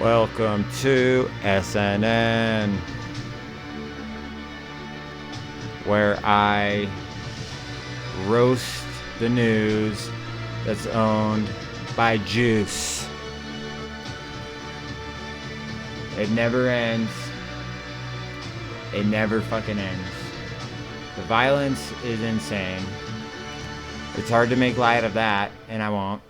Welcome to SNN, where I roast the news that's owned by Juice. It never ends. It never fucking ends. The violence is insane. It's hard to make light of that, and I won't.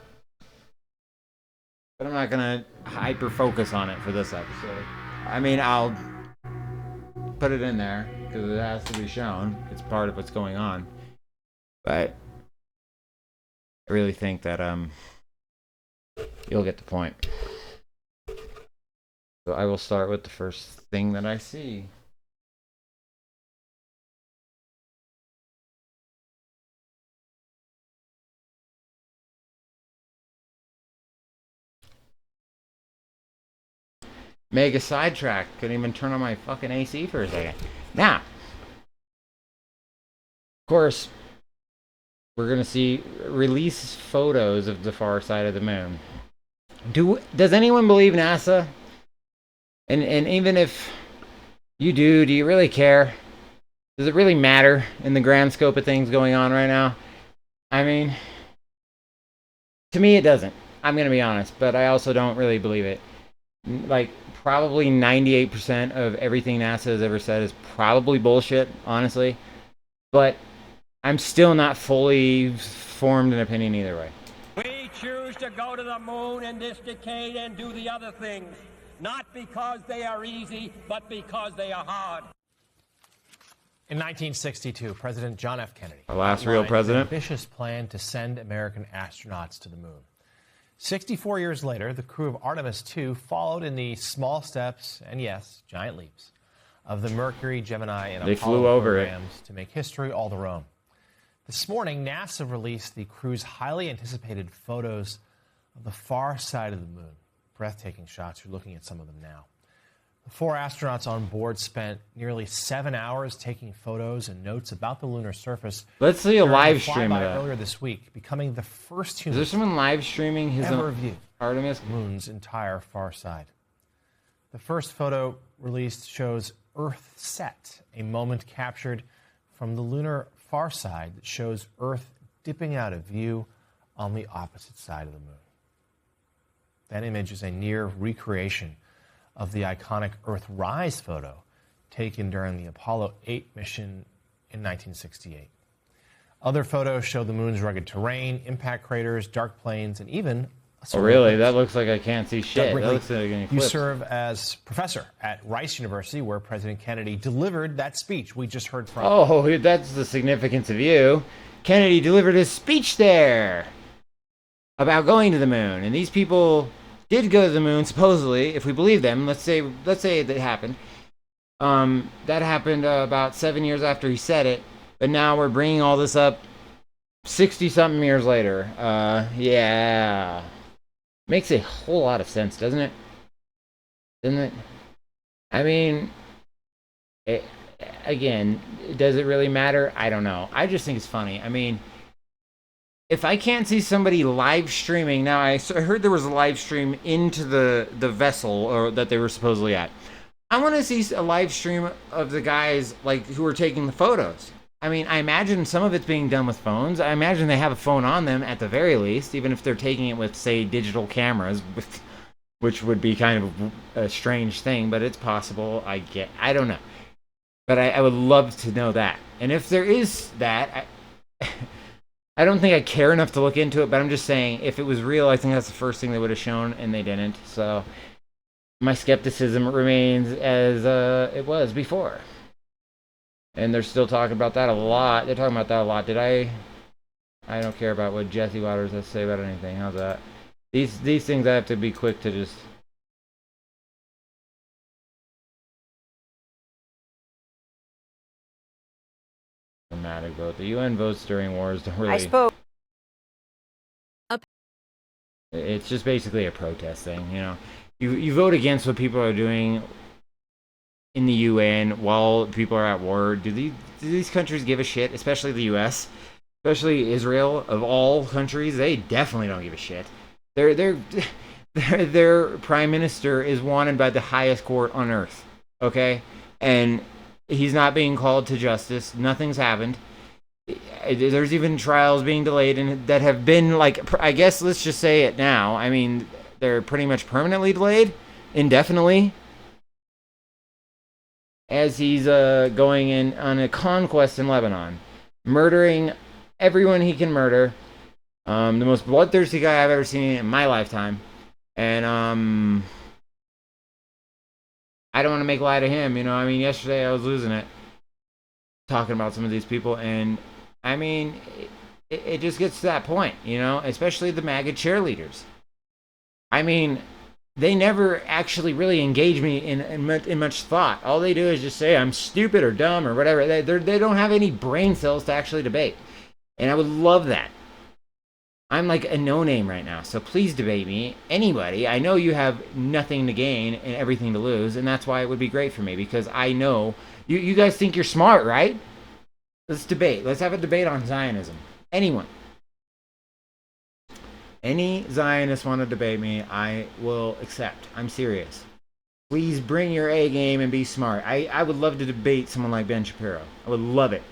But I'm not gonna hyper focus on it for this episode. I mean, I'll put it in there because it has to be shown. It's part of what's going on. But I really think that you'll get the point. So I will start with the first thing that I see. Mega sidetrack. Couldn't even turn on my fucking AC for a second. Now, of course, we're gonna see release photos of the far side of the moon. Does anyone believe NASA? And even if you do you really care? Does it really matter in the grand scope of things going on right now? I mean, to me it doesn't. I'm gonna be honest, but I also don't really believe it. Like, probably 98% of everything NASA has ever said is probably bullshit, honestly. But I'm still not fully formed an opinion either way. We choose to go to the moon in this decade and do the other things, not because they are easy, but because they are hard. In 1962, President John F. Kennedy, Our last real president, an ambitious plan to send American astronauts to the moon. 64 years later, the crew of Artemis II followed in the small steps and, yes, giant leaps of the Mercury, Gemini, and Apollo programs to make history all their own. This morning, NASA released the crew's highly anticipated photos of the far side of the moon. Breathtaking shots. You're looking at some of them now. The 4 astronauts on board spent nearly 7 hours taking photos and notes about the lunar surface. Let's see a live stream of that. Earlier this week, becoming the first human. Is there someone live streaming his ever view Artemis moon's entire far side? The first photo released shows Earth set, a moment captured from the lunar far side that shows Earth dipping out of view on the opposite side of the moon. That image is a near recreation of the iconic Earthrise photo taken during the Apollo 8 mission in 1968. Other photos show the moon's rugged terrain, impact craters, dark plains, and even a solar really? eclipse. That looks like I can't see shit. That looks like an eclipse. You serve as professor at Rice University, where President Kennedy delivered that speech we just heard from. Oh, that's the significance of you. Kennedy delivered his speech there about going to the moon, and these people did go to the moon, supposedly, if we believe them. Let's say that happened. That happened about 7 years after he said it, but now we're bringing all this up 60-something years later. Yeah. Makes a whole lot of sense, doesn't it? Doesn't it? I mean, again, does it really matter? I don't know. I just think it's funny. I mean, if I can't see somebody live streaming, now I heard there was a live stream into the vessel or that they were supposedly at. I want to see a live stream of the guys like who are taking the photos. I mean, I imagine some of it's being done with phones. I imagine they have a phone on them at the very least, even if they're taking it with, say, digital cameras, which would be kind of a strange thing, but it's possible. I don't know. But I would love to know that. And if there is that, I don't think I care enough to look into it, but I'm just saying, if it was real, I think that's the first thing they would have shown, and they didn't. So my skepticism remains as it was before. And they're still talking about that a lot. They're talking about that a lot. I don't care about what Jesse Waters has to say about anything. How's that? These things I have to be quick to just... dramatic vote. The UN votes during wars don't really... I spoke. It's just basically a protest thing, you know. You vote against what people are doing in the UN while people are at war. Do these countries give a shit? Especially the US, especially Israel of all countries. They definitely don't give a shit. They're their prime minister is wanted by the highest court on earth. Okay, and he's not being called to justice. Nothing's happened. There's even trials being delayed and that have been, like, I guess let's just say it now. I mean, they're pretty much permanently delayed, indefinitely, as he's going in on a conquest in Lebanon, murdering everyone he can murder. The most bloodthirsty guy I've ever seen in my lifetime. And I don't want to make light of him, you know. I mean, yesterday I was losing it talking about some of these people, and I mean, it just gets to that point, you know, especially the MAGA cheerleaders. I mean, they never actually really engage me in much thought. All they do is just say I'm stupid or dumb or whatever. They don't have any brain cells to actually debate, and I would love that. I'm like a no-name right now, so please debate me. Anybody. I know you have nothing to gain and everything to lose, and that's why it would be great for me, because I know you guys think you're smart, right? Let's debate. Let's have a debate on Zionism. Anyone. Any Zionists want to debate me, I will accept. I'm serious. Please bring your A game and be smart. I would love to debate someone like Ben Shapiro. I would love it.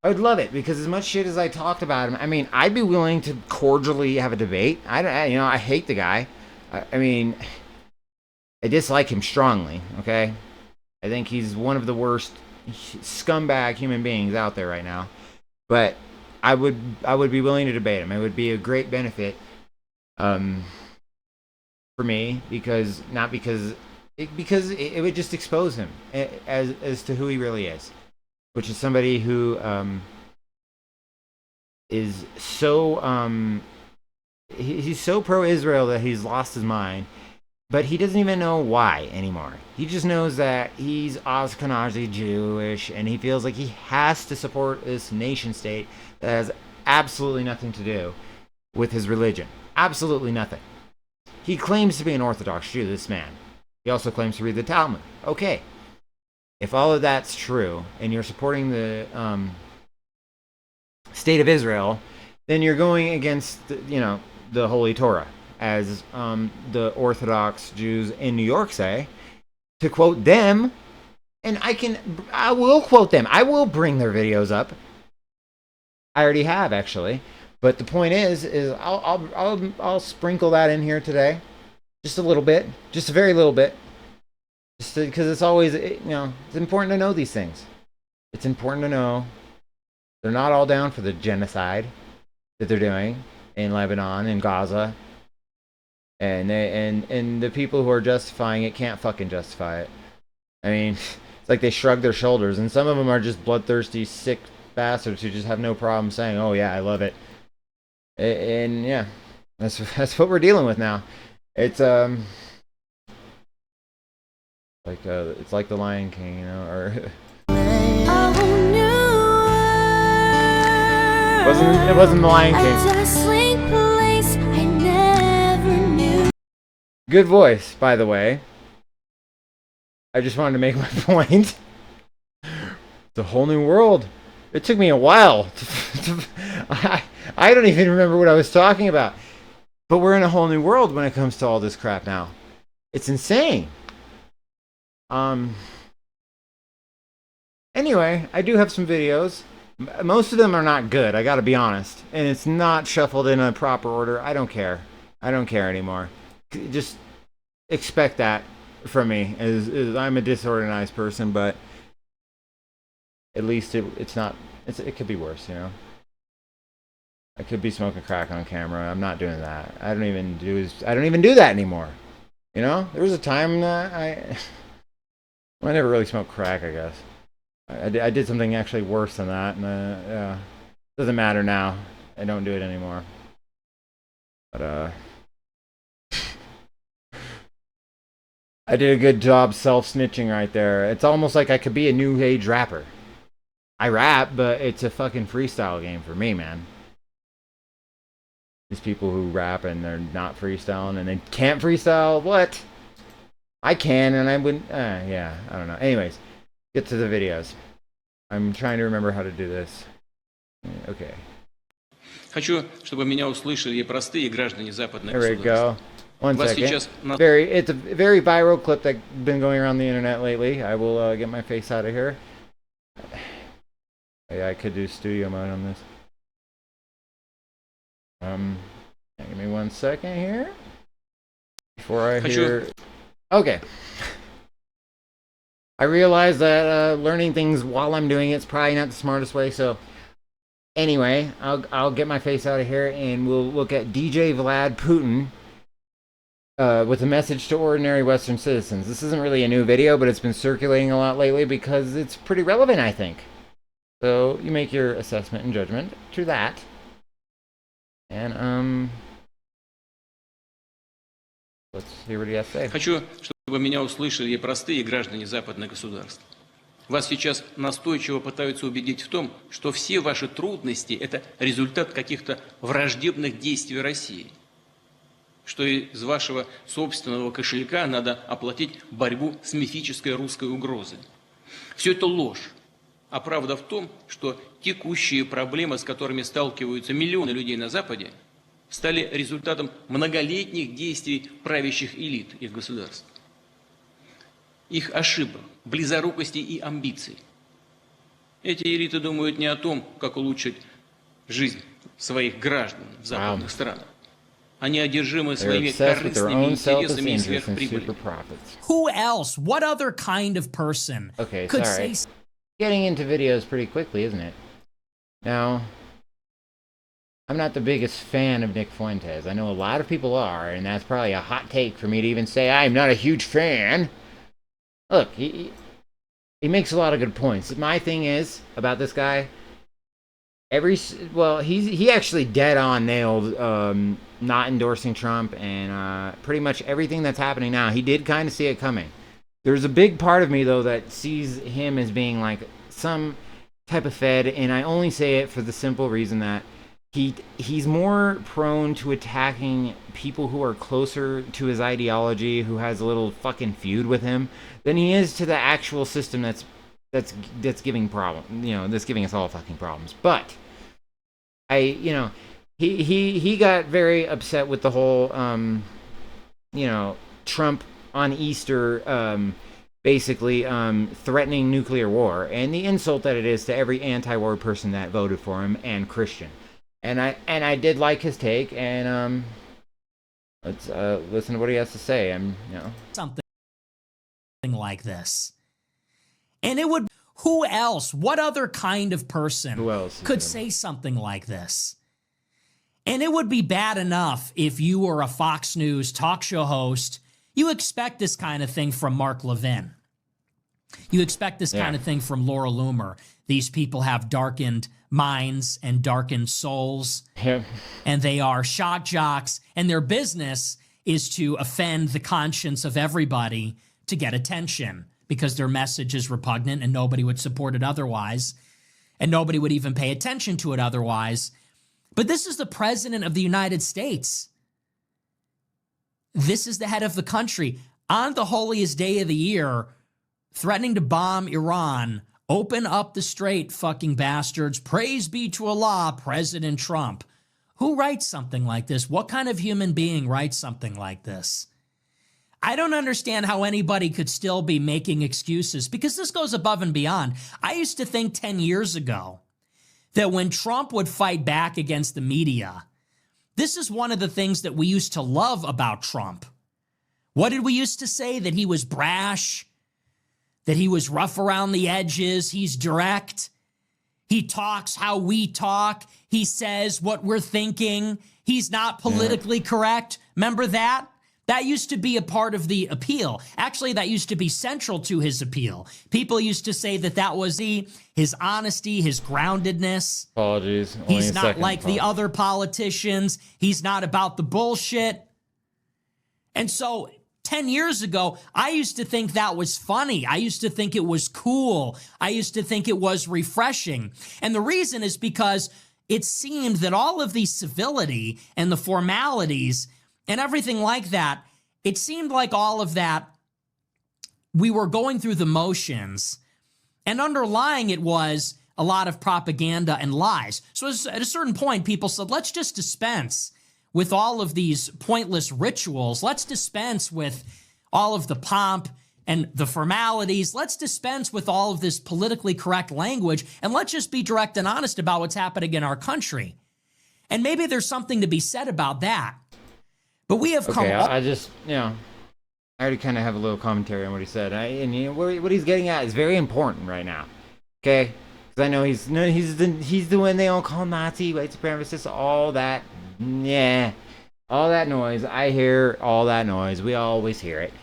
I would love it, because as much shit as I talked about him, I mean, I'd be willing to cordially have a debate. I hate the guy. I mean, I dislike him strongly, okay? I think he's one of the worst scumbag human beings out there right now. But I would be willing to debate him. It would be a great benefit for me, because it would just expose him as to who he really is, which is somebody who is so he's so pro-Israel that he's lost his mind, but he doesn't even know why anymore. He just knows that he's Ashkenazi Jewish, and he feels like he has to support this nation state that has absolutely nothing to do with his religion. Absolutely nothing. He claims to be an Orthodox Jew, this man. He also claims to read the Talmud. Okay. If all of that's true, and you're supporting the state of Israel, then you're going against, the Holy Torah, as the Orthodox Jews in New York say. To quote them, and I will quote them. I will bring their videos up. I already have, actually. But the point is I'll sprinkle that in here today, just a little bit, just a very little bit. Because it's always, it's important to know these things. It's important to know they're not all down for the genocide that they're doing in Lebanon and Gaza. And the people who are justifying it can't fucking justify it. I mean, it's like they shrug their shoulders, and some of them are just bloodthirsty, sick bastards who just have no problem saying, "Oh yeah, I love it." And yeah, that's what we're dealing with now. It's it's like the Lion King, or it wasn't the Lion King. Good voice, by the way. I just wanted to make my point. It's a whole new world. It took me a while. I don't even remember what I was talking about. But we're in a whole new world when it comes to all this crap now. It's insane. Anyway, I do have some videos. Most of them are not good, I gotta be honest. And it's not shuffled in a proper order. I don't care. I don't care anymore. Just expect that from me. As I'm a disorganized person, but at least it's not. It could be worse, you know. I could be smoking crack on camera. I'm not doing that. I don't even do that anymore. You know, there was a time that I never really smoked crack, I guess. I did something actually worse than that, and yeah, doesn't matter now. I don't do it anymore. But I did a good job self-snitching right there. It's almost like I could be a new age rapper. I rap, but it's a fucking freestyle game for me, man. These people who rap and they're not freestyling and they can't freestyle, what? I can, and I wouldn't. Yeah, I don't know. Anyways, get to the videos. I'm trying to remember how to do this. Okay. Хочу, чтобы меня услышали и простые граждане западных There we go. One Вас second. сейчас на- It's a very viral clip that's been going around the internet lately. I will get my face out of here. Yeah, I could do studio mode on this. Give me 1 second here. Before I hear... Okay. I realize that learning things while I'm doing it's probably not the smartest way, so... Anyway, I'll get my face out of here and we'll look at DJ Vlad Putin with a message to ordinary Western citizens. This isn't really a new video, but it's been circulating a lot lately because it's pretty relevant, I think. So you make your assessment and judgment to that. And let's hear what he has to say. Хочу, чтобы меня услышали простые граждане западных государств. Вас сейчас настойчиво пытаются убедить в том, что все ваши трудности – это результат каких-то враждебных действий России. Что из вашего собственного кошелька надо оплатить борьбу с мифической русской угрозой. Все это ложь. А правда в том, что текущие проблемы, с которыми сталкиваются миллионы людей на Западе, стали результатом многолетних действий правящих элит их государств. Их ошибок, близорукости и амбиций. Эти элиты думают не о том, как улучшить жизнь своих граждан в западных странах. Они одержимы своими корыстными интересами и сверхприбылью. Who else? What other kind of person could say... Getting into videos pretty quickly, isn't it? Now, I'm not the biggest fan of Nick Fuentes. I know a lot of people are, and that's probably a hot take for me to even say I'm not a huge fan. Look, he makes a lot of good points. My thing is about this guy, he actually dead on nailed not endorsing Trump and pretty much everything that's happening now. He did kind of see it coming. There's a big part of me, though, that sees him as being like some type of Fed, and I only say it for the simple reason that he's more prone to attacking people who are closer to his ideology, who has a little fucking feud with him, than he is to the actual system that's giving that's giving us all fucking problems. But he got very upset with the whole Trump on Easter basically threatening nuclear war and the insult that it is to every anti-war person that voted for him and Christian. And I did like his take, and let's listen to what he has to say. Something like this. And it would... Who else? What other kind of person could say something like this? And it would be bad enough if you were a Fox News talk show host. You expect this kind of thing from Mark Levin. You expect this kind of thing from Laura Loomer. These people have darkened minds and darkened souls. And they are shock jocks. And their business is to offend the conscience of everybody to get attention because their message is repugnant and nobody would support it otherwise. And nobody would even pay attention to it otherwise. But this is the president of the United States. This is the head of the country on the holiest day of the year, threatening to bomb Iran. Open up the strait, fucking bastards. Praise be to Allah, President Trump. Who writes something like this? What kind of human being writes something like this? I don't understand how anybody could still be making excuses because this goes above and beyond. I used to think 10 years ago that when Trump would fight back against the media, this is one of the things that we used to love about Trump. What did we used to say? That he was brash, that he was rough around the edges, he's direct, he talks how we talk, he says what we're thinking, he's not politically correct. Remember that? That used to be a part of the appeal. Actually, that used to be central to his appeal. People used to say that was his honesty, his groundedness. Apologies. He's not like the other politicians. He's not about the bullshit. And so 10 years ago, I used to think that was funny. I used to think it was cool. I used to think it was refreshing. And the reason is because it seemed that all of the civility and the formalities and everything like that, it seemed like all of that, we were going through the motions, and underlying it was a lot of propaganda and lies. So at a certain point, people said, let's just dispense with all of these pointless rituals. Let's dispense with all of the pomp and the formalities. Let's dispense with all of this politically correct language, and let's just be direct and honest about what's happening in our country. And maybe there's something to be said about that. But we have come... Okay, I just, I already kind of have a little commentary on what he said. And what he's getting at is very important right now. Okay? Because I know he's doing they all call Nazi, white supremacists, all that. Yeah. All that noise. I hear all that noise. We always hear it.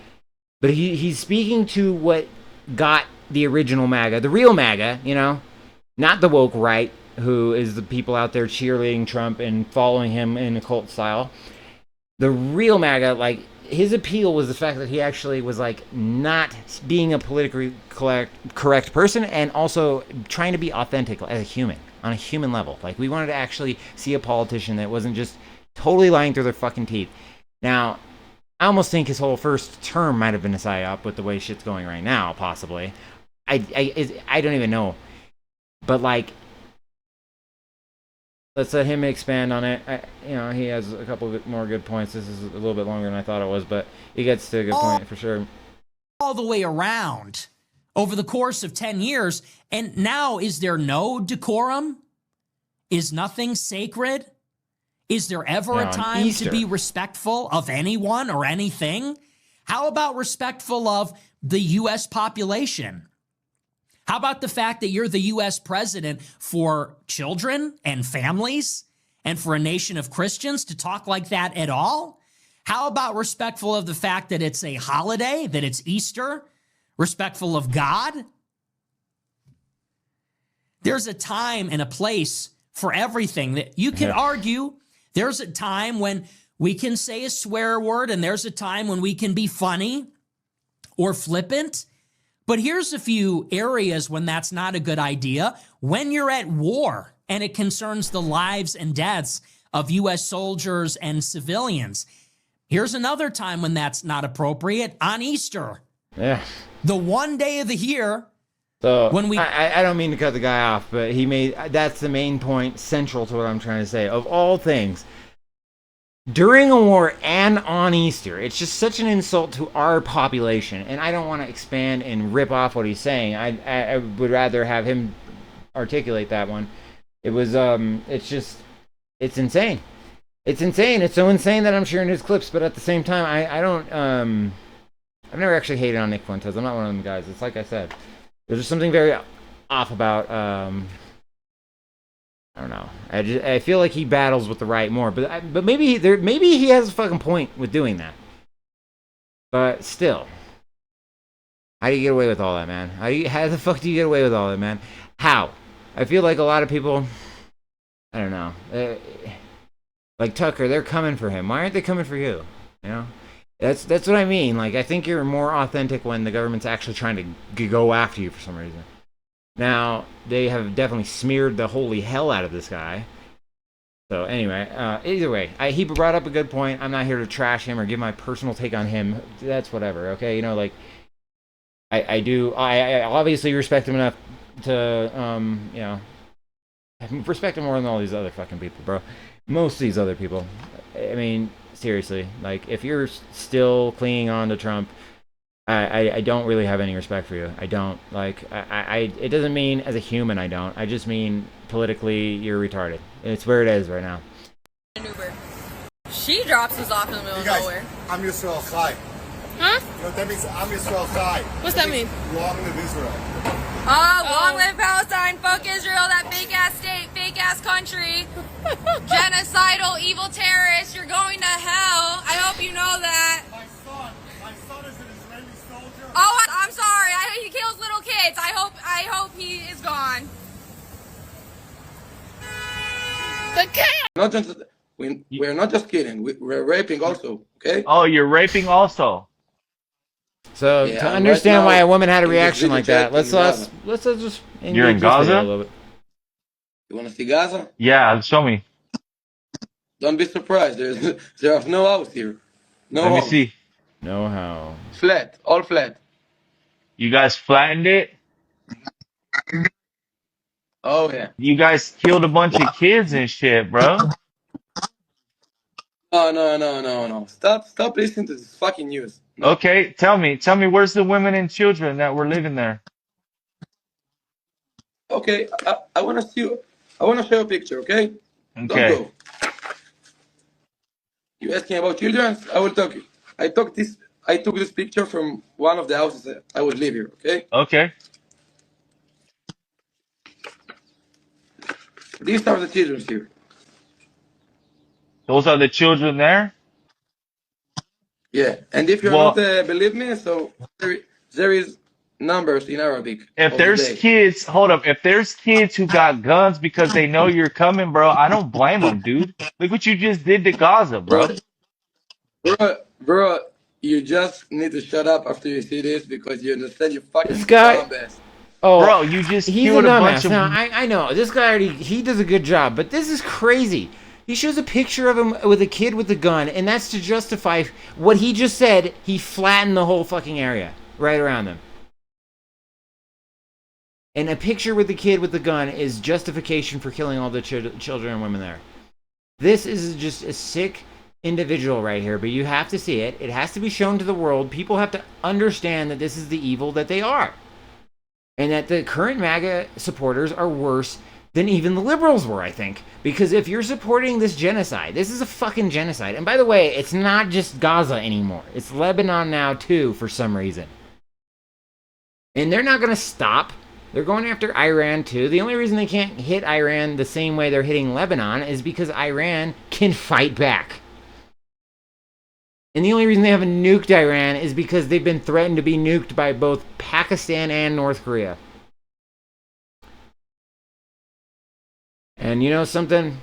But he's speaking to what got the original MAGA, the real MAGA, not the woke right, who is the people out there cheerleading Trump and following him in a cult style. The real MAGA, like, his appeal was the fact that he actually was, like, not being a politically correct person and also trying to be authentic as a human, on a human level. Like, we wanted to actually see a politician that wasn't just totally lying through their fucking teeth. Now, I almost think his whole first term might have been a psyop with the way shit's going right now, possibly. I don't even know. But, like, let's let him expand on it. He has a couple of more good points. This is a little bit longer than I thought it was, but he gets to a good point for sure. All the way around over the course of 10 years. And now, is there no decorum? Is nothing sacred? Is there ever a time to be respectful of anyone or anything? How about respectful of the U.S. population? How about the fact that you're the U.S. president for children and families and for a nation of Christians to talk like that at all? How about respectful of the fact that it's a holiday, that it's Easter, respectful of God? There's a time and a place for everything. That you can argue. There's a time when we can say a swear word, and there's a time when we can be funny or flippant. But here's a few areas when that's not a good idea. When you're at war and it concerns the lives and deaths of U.S. soldiers and civilians. Here's another time when that's not appropriate, on Easter. Yeah. The one day of the year. So when I don't mean to cut the guy off, but that's the main point central to what I'm trying to say. Of all things, during a war and on Easter, it's just such an insult to our population. And I don't want to expand and rip off what he's saying. I would rather have him articulate that one. It was it's insane. It's insane. It's so insane that I'm sharing his clips, but at the same time, I don't I've never actually hated on Nick Fuentes. I'm not one of them guys. It's like I said. There's just something very off about, I don't know. I feel like he battles with the right more, but maybe he has a fucking point with doing that. But still, how do you get away with all that, man? How the fuck do you get away with all that, man? How? I feel like a lot of people, I don't know, like Tucker, they're coming for him. Why aren't they coming for you? That's what I mean. Like, I think you're more authentic when the government's actually trying to go after you for some reason. Now, they have definitely smeared the holy hell out of this guy. So, anyway, either way, he brought up a good point. I'm not here to trash him or give my personal take on him. That's whatever, okay? I obviously respect him enough to, respect him more than all these other fucking people, bro. Most of these other people. I mean, seriously, like, if you're still clinging on to Trump, I don't really have any respect for you. I don't. Like, it doesn't mean as a human I don't. I just mean politically you're retarded. It's where it is right now. An Uber. She drops us off in the middle of nowhere. I'm Isreal Chai. Huh? You know what that means? I'm Isreal Chai. What's that mean? Long live Israel. Long live Palestine, fuck Israel, that fake ass state, fake ass country. Genocidal, evil terrorist, you're going to hell. I hope you know that. My son is an Israeli soldier. Oh, I'm sorry. He kills little kids. I hope he is gone. The chaos. Not just we're not just killing. We're raping also. Okay. Oh, you're raping also. So Yeah, to understand right now, why a woman had a in reaction this like that, video let's chat just. You're in engage this Gaza? video a little bit. You want to see Gaza? Yeah, show me. Don't be surprised. There are no house here. No Let me home. see. No how. Flat. All flat. You guys flattened it. Oh yeah. You guys killed a bunch of kids and shit, bro. No. Stop listening to this fucking news. No. Okay, tell me, where's the women and children that were living there? Okay, I wanna see you. I wanna show you a picture. Okay, don't Okay, go. You asking about children? I will talk. I took this. I took this picture from one of the houses that I would live here. Okay, okay. these are the children here. Those are the children there? Yeah, and if you're not Well, believe me, so there is numbers in Arabic if of the there's day. kids, hold up. If there's kids who got guns because they know you're coming, bro, I don't blame them, dude. Look what you just did to Gaza, Bro, bro. bro, you just need to shut up after you see this because you understand you This fucking guy, dumbass. oh, Bro, you just he's a killed a bunch dumbass. of. Now, I know. This guy already, he does a good job, but this is crazy. He shows a picture of him with a kid with a gun, and that's to justify what he just said. He flattened the whole fucking area right around them. And a picture with the kid with the gun is justification for killing all the children and women there. This is just a sick individual right here, but you have to see it. It has to be shown to the world. People have to understand that this is the evil that they are. And that the current MAGA supporters are worse than even the liberals were, I think. Because if you're supporting this genocide, this is a fucking genocide. And by the way, it's not just Gaza anymore. It's Lebanon now, too, for some reason. And they're not going to stop. They're going after Iran, too. The only reason they can't hit Iran the same way they're hitting Lebanon is because Iran can fight back. And the only reason they haven't nuked Iran is because they've been threatened to be nuked by both Pakistan and North Korea. And you know something?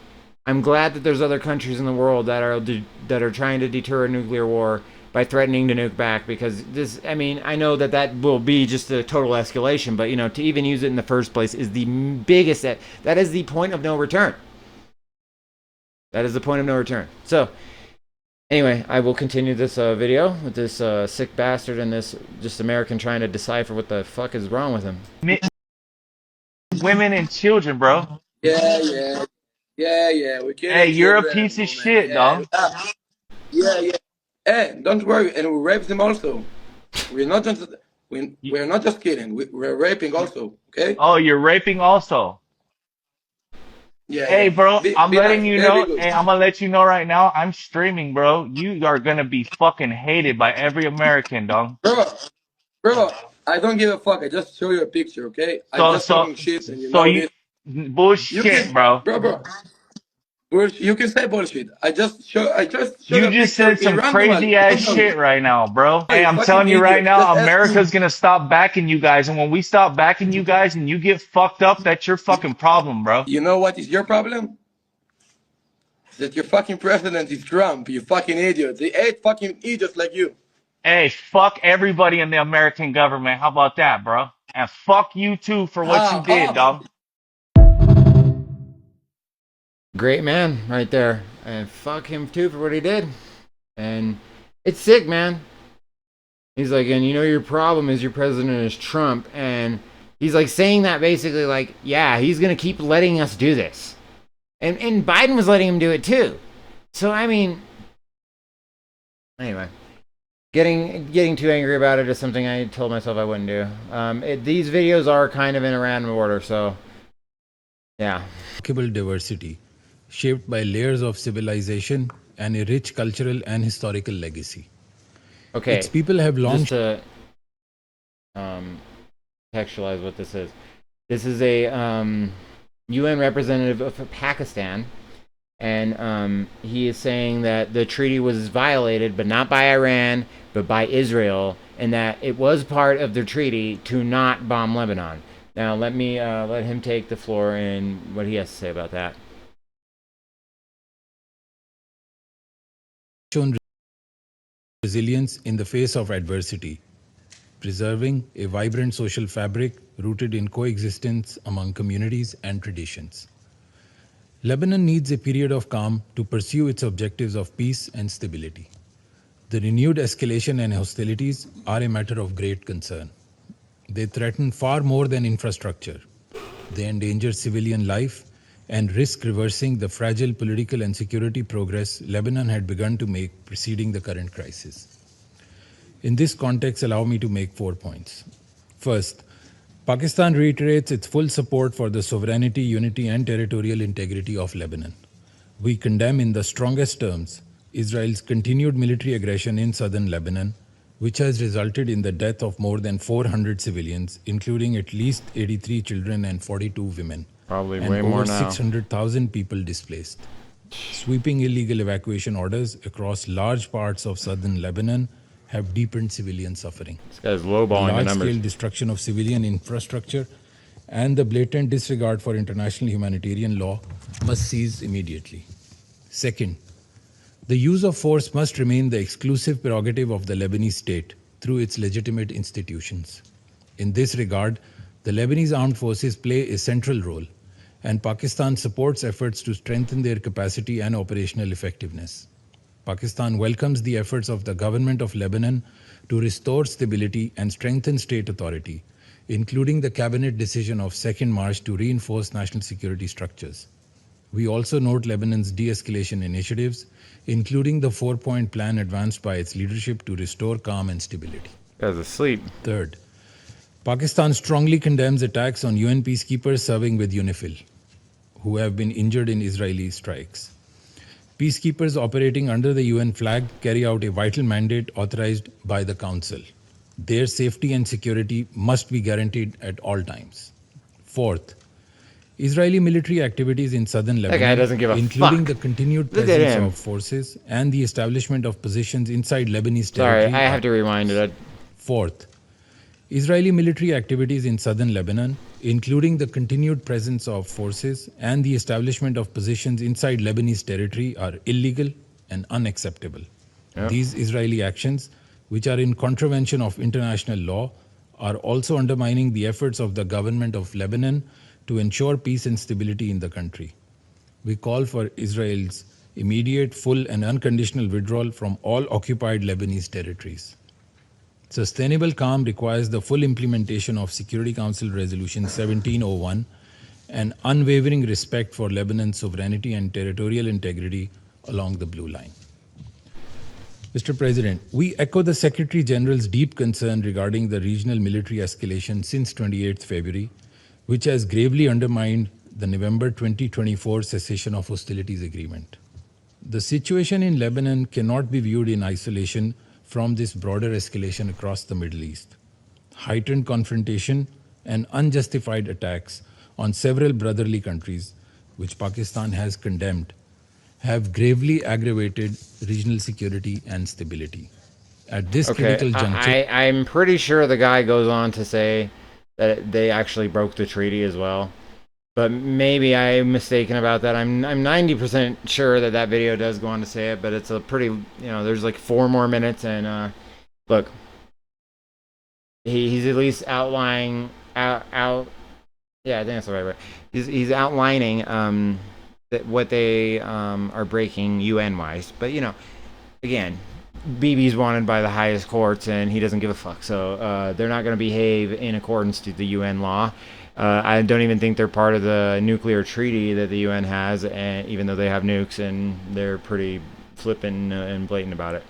I'm glad that there's other countries in the world that are trying to deter a nuclear war by threatening to nuke back, because this, I mean, I know that will be just a total escalation, but you know, to even use it in the first place is the biggest, that is the point of no return. That is the point of no return. So, anyway, I will continue this video with this sick bastard and this just American trying to decipher what the fuck is wrong with him. Women and children, bro. Yeah. We can't. Hey, you're a piece of shit, dog. Yeah. Hey, don't worry, and we rape them also. We're not just kidding. We're raping also. Okay. Oh, you're raping also. Yeah. Hey, bro, I'm letting nice. you know. Hey, I'm gonna let you know right now. I'm streaming, bro. You are gonna be fucking hated by every American, dog. Bro, I don't give a fuck. I just show you a picture, okay? I just talking shit, and you know this. Bullshit, bro. Bro. You can say bullshit. I just show You a just picture said some in random. crazy ass shit right now, bro. Hey, I'm fucking telling you right idiot. now, Just ask America's gonna stop backing you guys, and when we stop backing you guys and you get fucked up, that's your fucking problem, bro. You know what is your problem? That your fucking president is Trump. You fucking idiot. They hate fucking idiots like you. Hey, fuck everybody in the American government. How about that, bro? And fuck you too for what you did, dog. Great man right there. And fuck him too for what he did. And it's sick, man. He's like, and you know your problem is your president is Trump. And he's like saying that basically like, yeah, he's going to keep letting us do this. And Biden was letting him do it too. So, I mean, anyway. Getting too angry about it is something I told myself I wouldn't do. These videos are kind of in a random order, so yeah. Diversity, shaped by layers of civilization and a rich cultural and historical legacy. Okay. Its people have long just to contextualize what this is. This is a UN representative of Pakistan. And he is saying that the treaty was violated, but not by Iran, but by Israel, and that it was part of the treaty to not bomb Lebanon. Now, let me let him take the floor and what he has to say about that. shown resilience in the face of adversity, preserving a vibrant social fabric rooted in coexistence among communities and traditions. Lebanon needs a period of calm to pursue its objectives of peace and stability. The renewed escalation and hostilities are a matter of great concern. They threaten far more than infrastructure. They endanger civilian life and risk reversing the fragile political and security progress Lebanon had begun to make preceding the current crisis. In this context, allow me to make 4 points. First, Pakistan reiterates its full support for the sovereignty, unity, and territorial integrity of Lebanon. We condemn in the strongest terms Israel's continued military aggression in southern Lebanon, which has resulted in the death of more than 400 civilians, including at least 83 children and 42 women, Probably and way over more now. 600,000 people displaced. Sweeping illegal evacuation orders across large parts of southern Lebanon have deepened civilian suffering. This guy's lowballing the numbers. Large-scale destruction of civilian infrastructure and the blatant disregard for international humanitarian law must cease immediately. Second, the use of force must remain the exclusive prerogative of the Lebanese state through its legitimate institutions. In this regard, the Lebanese armed forces play a central role, and Pakistan supports efforts to strengthen their capacity and operational effectiveness. Pakistan welcomes the efforts of the government of Lebanon to restore stability and strengthen state authority, including the cabinet decision of 2nd March to reinforce national security structures. We also note Lebanon's de-escalation initiatives, including the 4-point plan advanced by its leadership to restore calm and stability. Guy's asleep. Third, Pakistan strongly condemns attacks on UN peacekeepers serving with UNIFIL, who have been injured in Israeli strikes. Peacekeepers operating under the UN flag carry out a vital mandate authorized by the Council. Their safety and security must be guaranteed at all times. Fourth, Israeli military activities in southern That Lebanon, guy doesn't give a including fuck. the continued Look at presence him. of forces and the establishment of positions inside Lebanese Sorry, territory. I have to rewind it. Fourth, Israeli military activities in southern Lebanon, including the continued presence of forces and the establishment of positions inside Lebanese territory, are illegal and unacceptable. Yep. These Israeli actions, which are in contravention of international law, are also undermining the efforts of the government of Lebanon to ensure peace and stability in the country. We call for Israel's immediate, full, and unconditional withdrawal from all occupied Lebanese territories. Sustainable calm requires the full implementation of Security Council Resolution 1701 and unwavering respect for Lebanon's sovereignty and territorial integrity along the Blue Line. Mr. President, we echo the Secretary General's deep concern regarding the regional military escalation since 28th February, which has gravely undermined the November 2024 cessation of hostilities agreement. The situation in Lebanon cannot be viewed in isolation from this broader escalation across the Middle East. Heightened confrontation and unjustified attacks on several brotherly countries, which Pakistan has condemned, have gravely aggravated regional security and stability. At this critical juncture, I'm pretty sure the guy goes on to say that they actually broke the treaty as well. But maybe I'm mistaken about that. I'm 90% sure that that video does go on to say it, but it's a pretty, there's like 4 more minutes, and look, he's at least outlining yeah, I think that's the right word. He's outlining that what they are breaking UN-wise, but again, Bibi's wanted by the highest courts, and he doesn't give a fuck. So they're not going to behave in accordance to the UN law. I don't even think they're part of the nuclear treaty that the UN has, and even though they have nukes, and they're pretty flippant and blatant about it.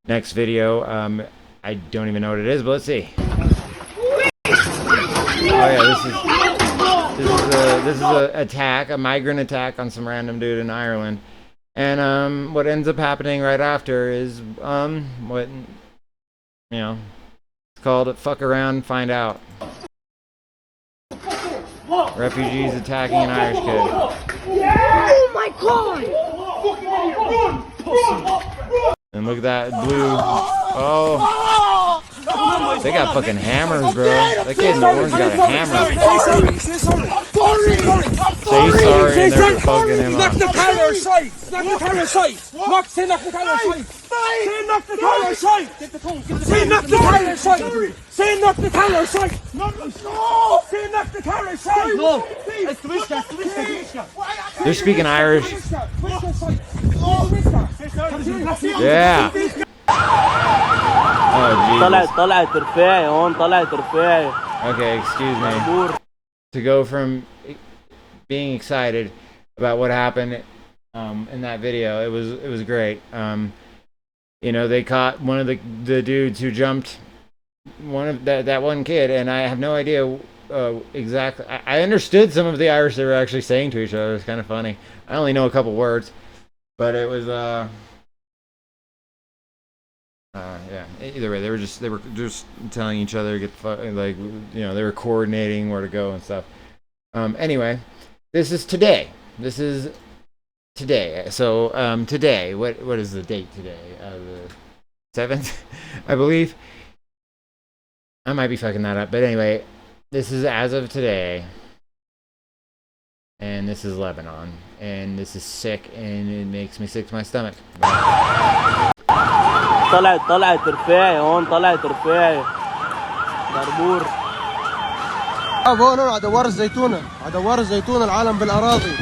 Next video, I don't even know what it is, but let's see. Oh yeah, this is a attack, a migrant attack on some random dude in Ireland, and what ends up happening right after is what it's called "fuck around, find out." Refugees attacking an Irish kid. Oh my god! And look at that blue. Oh. They got fucking hammers, bro. That kid in the orange got a hammer. Say sorry and they're fucking him up. Knock the camera aside! Knock the camera aside! Say knock the camera aside! Say knock the camera aside! Say knock the camera aside! Say knock the camera aside! Say knock the camera aside! No! They're speaking Irish. Yeah. Oh, Jesus. Okay, excuse me. To go from being excited about what happened in that video. It was great. You know, they caught one of the dudes who jumped one of that one kid, and I have no idea exactly. I understood some of the Irish they were actually saying to each other. It was kind of funny. I only know a couple words, but it was yeah. Either way, they were just telling each other like, you know, they were coordinating where to go and stuff. Anyway, this is today. This is today. So today, what is the date today? The 7th, I believe. I might be fucking that up, but anyway, this is as of today, and this is Lebanon, and this is sick, and it makes me sick to my stomach. طلعت رفاعي هون طلعت رفاعي بربور هون على دوار الزيتونة على دوار الزيتونة العالم بالأراضي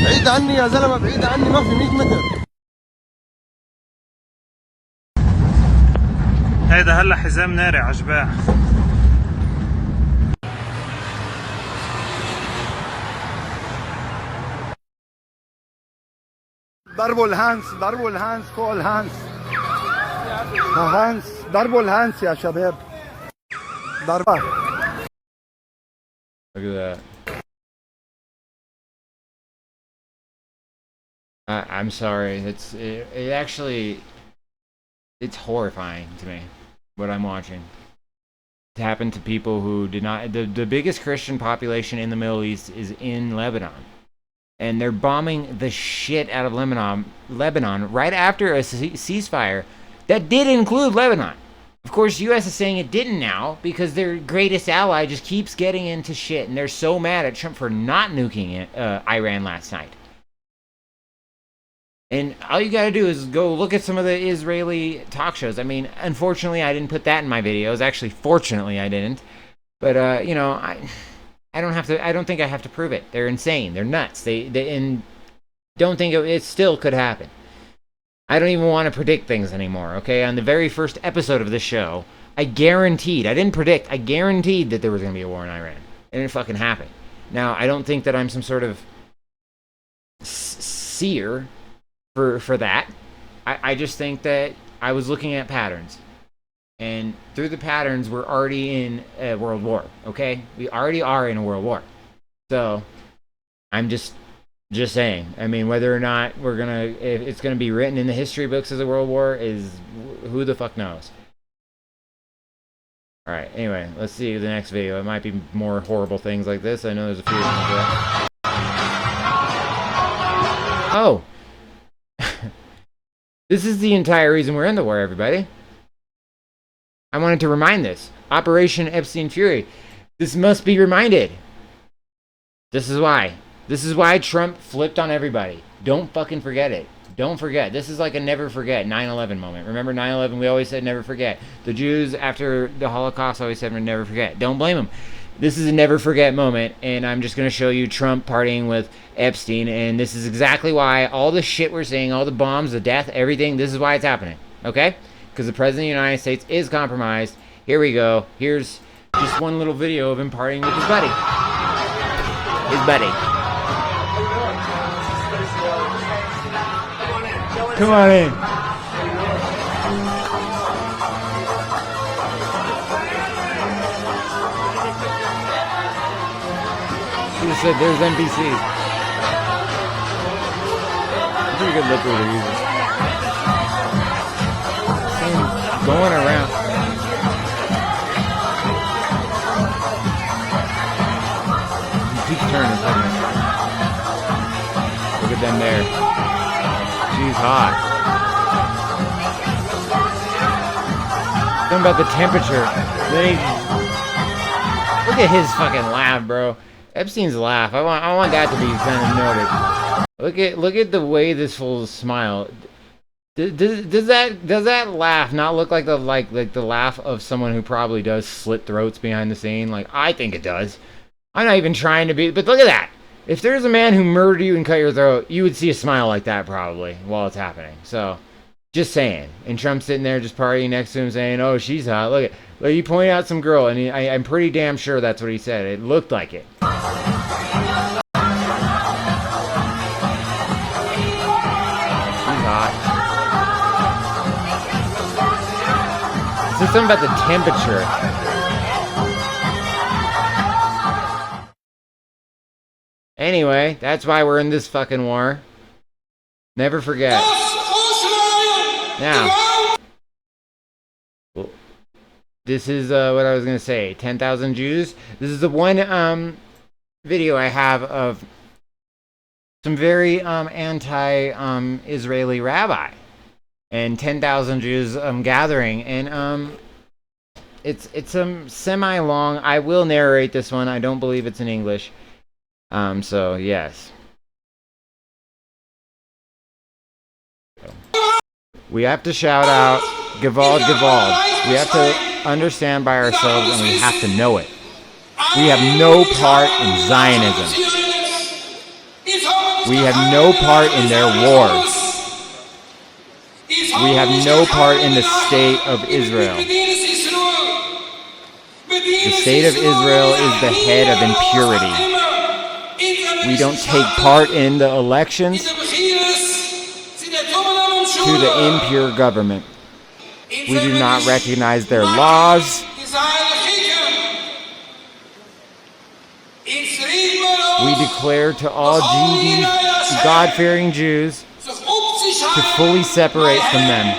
بعيد عني يا زلمة بعيد عني ما في 100 متر هيدا هلا حزام ناري عجباه ضربوا الهانس فوق الهانس هانس ضربوا الهانس يا شباب ضربة. Look at that. I'm sorry. It actually, it's horrifying to me what I'm watching. It happened to people who did not. The biggest Christian population in the Middle East is in Lebanon, and they're bombing the shit out of Lebanon right after a ceasefire that did include Lebanon. Of course, U.S. is saying it didn't now because their greatest ally just keeps getting into shit, and they're so mad at Trump for not nuking Iran last night. And all you gotta do is go look at some of the Israeli talk shows. I mean, unfortunately, I didn't put that in my videos. Actually, fortunately, I didn't. But you know, I don't have to. I don't think I have to prove it. They're insane. They're nuts. They and don't think it still could happen. I don't even want to predict things anymore, okay? On the very first episode of this show, I didn't predict, I guaranteed that there was going to be a war in Iran. And it fucking happened. Now, I don't think that I'm some sort of seer for that. I just think that I was looking at patterns. And through the patterns, we're already in a world war, okay? We already are in a world war. So, I'm just saying. I mean, whether or not if it's gonna be written in the history books as a world war is who the fuck knows. All right. Anyway, let's see the next video. It might be more horrible things like this. I know there's a few. Oh, this is the entire reason we're in the war, everybody. I wanted to remind this. Operation Epstein Fury. This must be reminded. This is why. This is why Trump flipped on everybody. Don't fucking forget it. Don't forget. This is like a never forget 9/11 moment. Remember 9/11? We always said never forget. The Jews after the Holocaust always said never forget. Don't blame them. This is a never forget moment, and I'm just going to show you Trump partying with Epstein, and this is exactly why all the shit we're seeing, all the bombs, the death, everything, this is why it's happening. Okay? Because the President of the United States is compromised. Here we go. Here's just one little video of him partying with his buddy. His buddy. Come on in. He just said there's NBC. Pretty good liquor to use. Same going around. He keeps turning his head. Look at them there. She's hot. Something about the temperature. Look at his fucking laugh, bro. Epstein's laugh. I want that to be kind of noted. Look at the way this fool smile. Does that laugh not look like the laugh of someone who probably does slit throats behind the scene? Like, I think it does. I'm not even trying to be, but look at that. If there's a man who murdered you and cut your throat, you would see a smile like that probably while it's happening. So, just saying. And Trump's sitting there just partying next to him saying, oh, she's hot. Look, he pointed out some girl, and I'm pretty damn sure that's what he said. It looked like it. said something about the temperature. Anyway, that's why we're in this fucking war. Never forget. Now, this is what I was going to say. 10,000 Jews. This is the one video I have of some very anti-Israeli rabbi. And 10,000 Jews gathering. And it's semi-long. I will narrate this one. I don't believe it's in English. So, yes. We have to shout out, Gewalt, Gewalt. We have to understand by ourselves, and we have to know it. We have no part in Zionism. We have no part in their wars. We have no part in the state of Israel. The state of Israel is the head of impurity. We don't take part in the elections to the impure government. We do not recognize their laws. We declare to all God-fearing Jews to fully separate from them.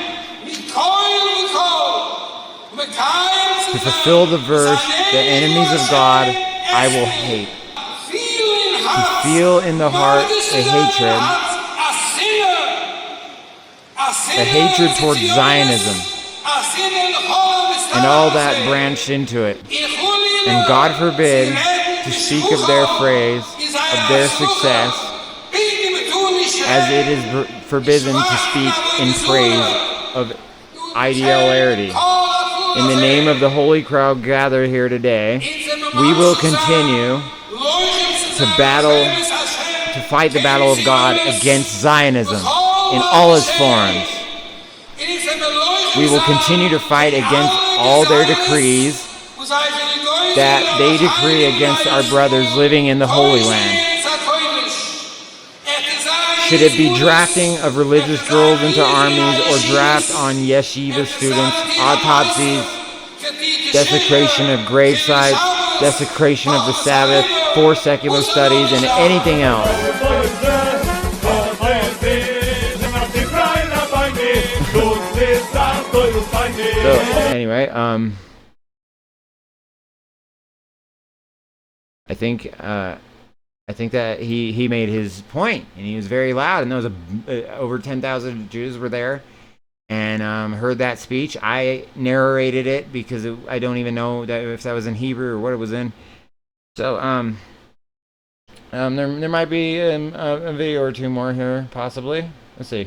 To fulfill the verse, the enemies of God I will hate. To feel in the heart a hatred towards Zionism, and all that branched into it. And God forbid to speak of their praise, of their success, as it is forbidden to speak in praise of ideality. In the name of the holy crowd gathered here today, we will continue to fight the battle of God against Zionism in all its forms. We will continue to fight against all their decrees that they decree against our brothers living in the Holy Land. Should it be drafting of religious girls into armies or draft on yeshiva students, autopsies, desecration of gravesites, desecration of the Sabbath, for secular studies, and anything else. So, anyway, I think that he made his point, and he was very loud, and there was over 10,000 Jews were there, and heard that speech. I narrated it because I don't even know if that was in Hebrew or what it was in. So there might be a video or two more here, possibly. Let's see.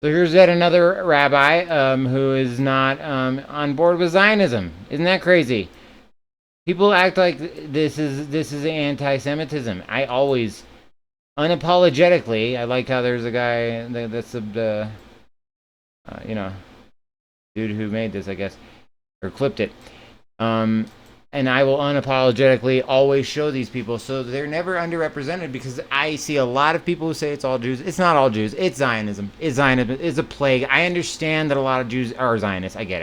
So here's yet another rabbi who is not on board with Zionism. Isn't that crazy? People act like this is anti-Semitism. I always, unapologetically, I like how there's a guy that's the dude who made this, I guess, or clipped it. And I will unapologetically always show these people, so they're never underrepresented, because I see a lot of people who say it's all Jews. It's not all Jews. It's Zionism. It's Zionism. It's a plague. I understand that a lot of Jews are Zionists. I get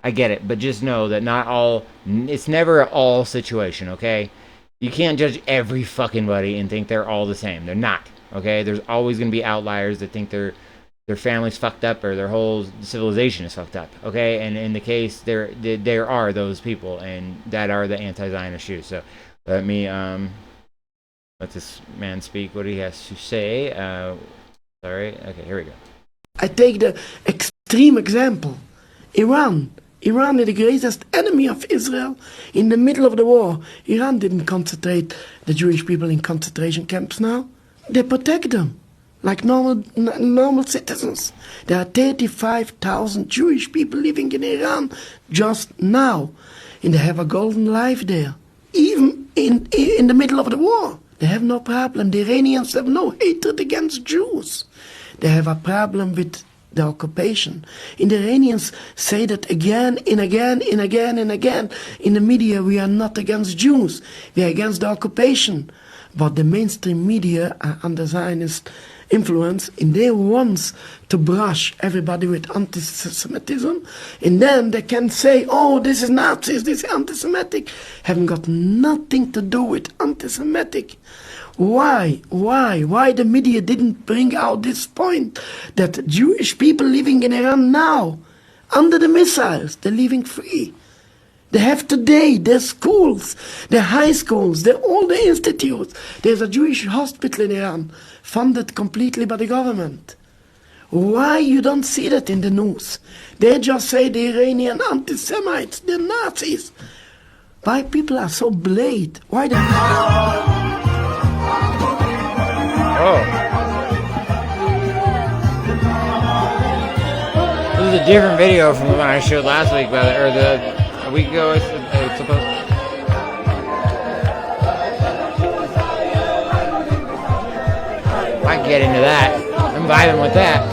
it. But just know that not all. It's never an all situation. Okay, you can't judge every fucking buddy and think they're all the same. They're not. Okay, there's always going to be outliers that think their family's fucked up or their whole civilization is fucked up. Okay, and in the case there are those people, and that are the anti-Zionist Jews. So let me let this man speak what he has to say. Sorry. Okay, here we go. I take the extreme example, Iran. Iran is the greatest enemy of Israel. In the middle of the war, Iran didn't concentrate the Jewish people in concentration camps now. They protect them like normal citizens. There are 35,000 Jewish people living in Iran just now, and they have a golden life there. Even in the middle of the war, they have no problem. The Iranians have no hatred against Jews. They have a problem with the occupation. And the Iranians say that again and again and again and again. In the media, we are not against Jews. We are against the occupation. But the mainstream media are under Zionist influence, and they want to brush everybody with anti-Semitism, and then they can say, oh, this is Nazis, this is anti-Semitic. Haven't got nothing to do with anti-Semitic. Why the media didn't bring out this point that Jewish people living in Iran now, under the missiles, they're living free. They have today their schools, their high schools, all the institutes. There's a Jewish hospital in Iran, funded completely by the government. Why you don't see that in the news? They just say the Iranian anti-Semites, they're Nazis. Why people are so blade? Why they... This is a different video from the one I showed last week, or a week ago, it's supposed. I get into that. I'm vibing with that.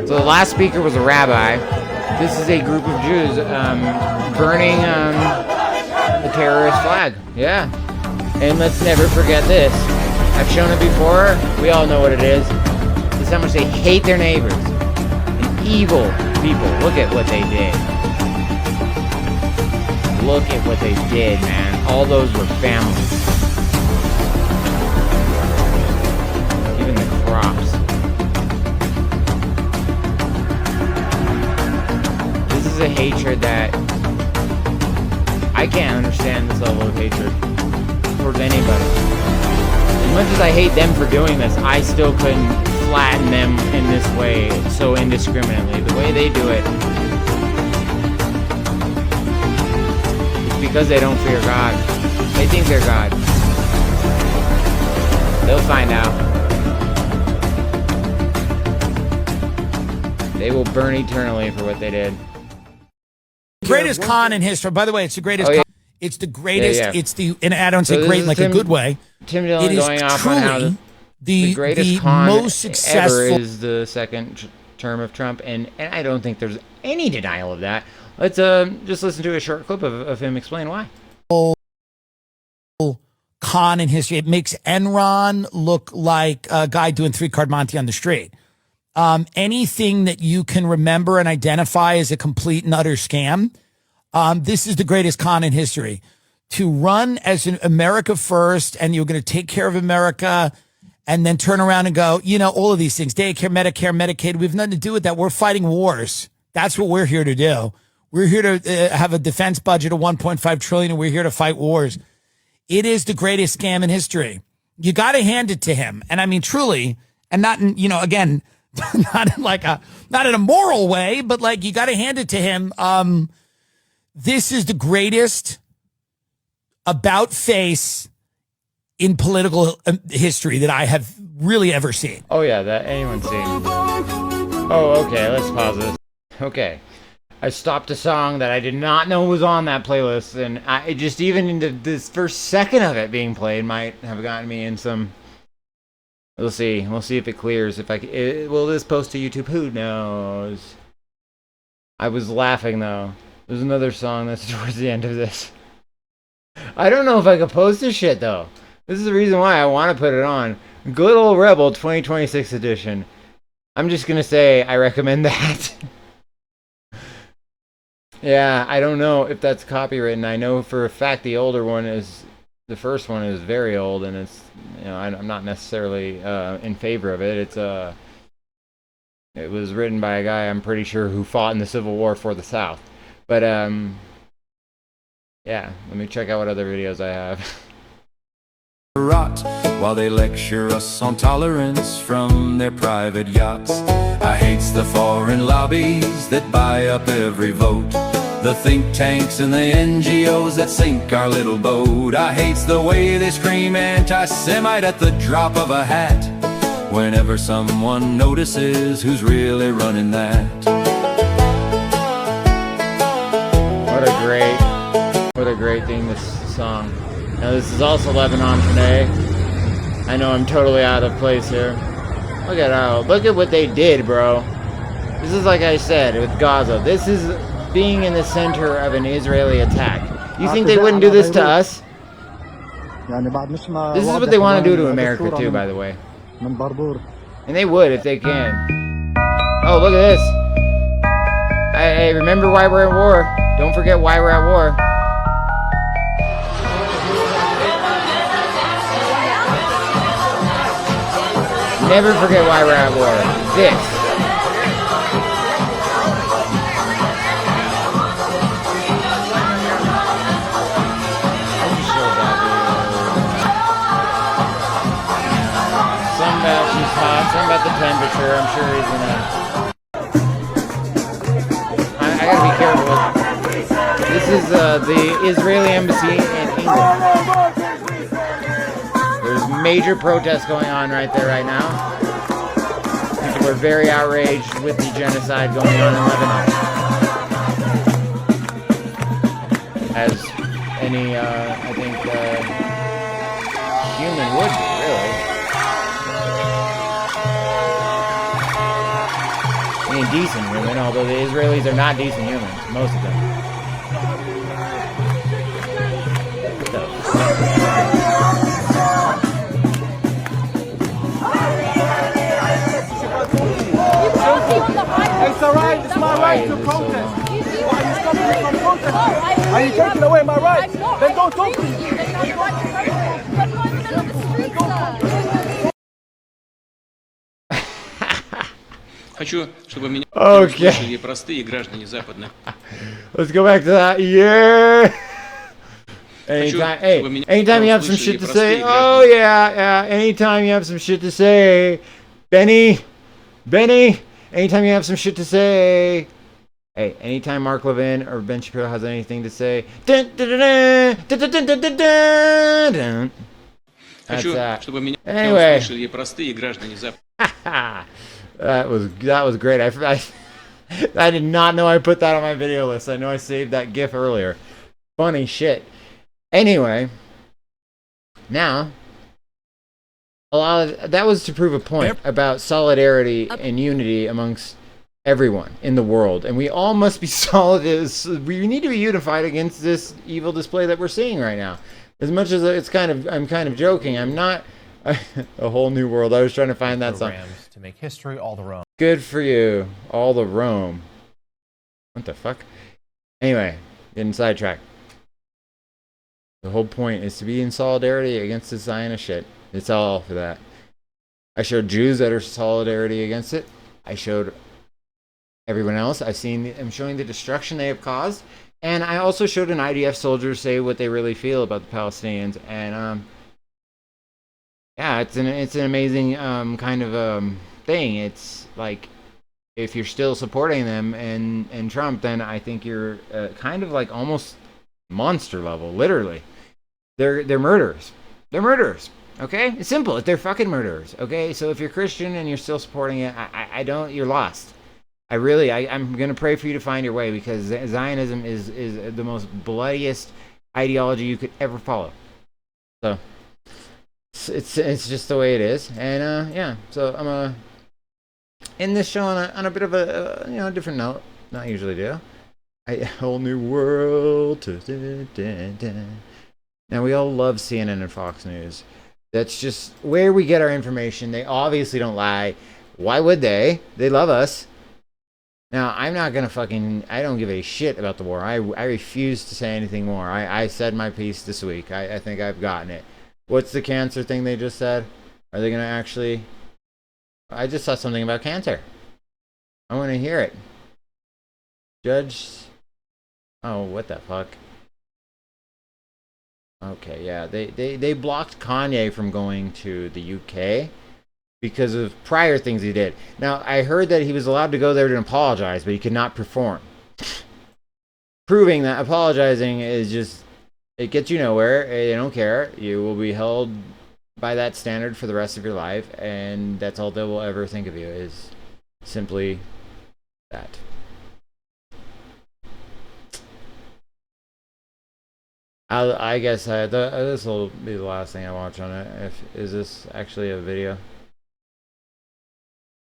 So the last speaker was a rabbi. This is a group of Jews burning the terrorist flag. Yeah. And let's never forget this. I've shown it before. We all know what it is. This is how much they hate their neighbors. And evil people. Look at what they did. Look at what they did, man. All those were families. Even the crops. This is a hatred that I can't understand, this level of hatred towards anybody. As much as I hate them for doing this, I still couldn't flatten them in this way so indiscriminately. The way they do it, it's because they don't fear God. They think they're God. They'll find out. They will burn eternally for what they did. Greatest con in history. By the way, it's the greatest. Con. It's the greatest. Yeah. It's the, and I don't say great in like a good way. Tim Dillon going off on how the greatest con most successful ever is the second term of Trump, and I don't think there's any denial of that. Let's just listen to a short clip of him explain why. Con in history. It makes Enron look like a guy doing 3-card Monte on the street. Anything that you can remember and identify as a complete and utter scam, this is the greatest con in history. To run as an America first, and you're going to take care of America, and then turn around and go, you know, all of these things, daycare, Medicare, Medicaid, we have nothing to do with that. We're fighting wars. That's what we're here to do. We're here to have a defense budget of $1.5 trillion, and we're here to fight wars. It is the greatest scam in history. You got to hand it to him. And I mean, truly, and not, you know, again, not in a moral way, but like you got to hand it to him. This is the greatest about face in political history that I have really ever seen. Oh yeah, that anyone's seen. Oh, okay, let's pause this. Okay. I stopped a song that I did not know was on that playlist, and I just even into this first second of it being played might have gotten me in some. We'll see. We'll see if it clears. Will this post to YouTube? Who knows? I was laughing though. There's another song that's towards the end of this. I don't know if I could post this shit though. This is the reason why I want to put it on. Good Old Rebel 2026 edition. I'm just gonna say I recommend that. Yeah, I don't know if that's copywritten. I know for a fact the older one is, the first one is very old, and it's, you know, I'm not necessarily in favor of it. It was written by a guy I'm pretty sure who fought in the Civil War for the South. But yeah, let me check out what other videos I have. Rot while they lecture us on tolerance from their private yachts. I hates the foreign lobbies that buy up every vote, the think tanks and the NGOs that sink our little boat. I hates the way they scream anti-Semite at the drop of a hat, whenever someone notices who's really running that. What a great thing, this song. Now this is also Lebanon today. I know I'm totally out of place here. Look at what they did, bro. This is like I said with Gaza. This is being in the center of an Israeli attack. You think they wouldn't do this to us? This is what they want to do to America too, by the way. And they would if they can. Oh, look at this. Hey, remember why we're at war. Don't forget why we're at war. Never forget why we're at war. This. Something about she's hot, something about the temperature. I'm sure he's gonna... I gotta be careful. This is the Israeli embassy in England. There's major protests going on right there right now. People are very outraged with the genocide going on in Lebanon. As any, I think, human would be, really. I mean, decent human, although the Israelis are not decent humans, most of them. What the fuck? It's alright, it's my right to protest. Why are you stopping me from protesting? Are you taking away my rights? Then don't talk to me. Хочу, чтобы меня Okay. услышали простые граждане западных. Let's go back to that. Yeah. Anytime, hey, anytime you have some shit to say, oh yeah, anytime you have some shit to say, Benny, anytime you have some shit to say, hey, anytime Mark Levin or Ben Shapiro has anything to say, that's that. Anyway, that was great. I did not know I put that on my video list. I know I saved that GIF earlier. Funny shit. Anyway, now, a lot of that was to prove a point about solidarity and unity amongst everyone in the world, and we all must be solid. We need to be unified against this evil display that we're seeing right now. As much as I'm kind of joking. I'm not. A whole new world. I was trying to find that song. To make history, all the Rome. Good for you, all the Rome. What the fuck? Anyway, getting sidetracked. The whole point is to be in solidarity against the Zionist shit. It's all for that. I showed Jews that are solidarity against it. I showed everyone else. I'm showing the destruction they have caused, and I also showed an IDF soldier say what they really feel about the Palestinians. And yeah, it's an amazing kind of thing. It's like, if you're still supporting them and Trump, then I think you're kind of like almost monster level, literally. They're murderers. They're murderers. Okay? It's simple. They're fucking murderers. Okay? So if you're Christian and you're still supporting it, you're lost. I'm gonna pray for you to find your way, because Zionism is the most bloodiest ideology you could ever follow. So it's just the way it is. And yeah, so I'm in this show on a bit of a different note. Not usually do. A whole new world. Now, we all love CNN and Fox News. That's just where we get our information. They obviously don't lie. Why would they? They love us. Now, I'm not gonna I don't give a shit about the war. I refuse to say anything more. I said my piece this week. I think I've gotten it. What's the cancer thing they just said? Are they gonna actually... I just saw something about cancer. I want to hear it. Judge... Oh, what the fuck? Okay, yeah. They blocked Kanye from going to the UK because of prior things he did. Now, I heard that he was allowed to go there to apologize, but he could not perform. Proving that apologizing is just... It gets you nowhere. They don't care. You will be held by that standard for the rest of your life, and that's all they will ever think of you, is simply that. I guess this will be the last thing I watch on it. Is this actually a video?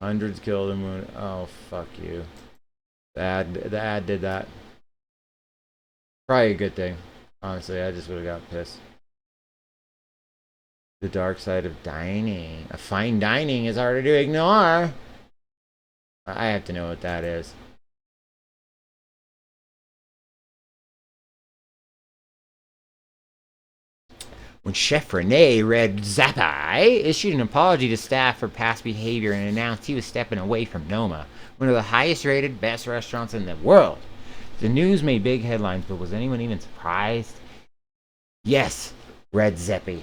Hundreds killed and wounded. Oh, fuck you. The ad did that. Probably a good thing. Honestly, I just would have got pissed. The dark side of dining. A fine dining is harder to ignore. I have to know what that is. When Chef Rene Redzepi issued an apology to staff for past behavior and announced he was stepping away from Noma, one of the highest rated, best restaurants in the world. The news made big headlines, but was anyone even surprised? Yes, Redzepi.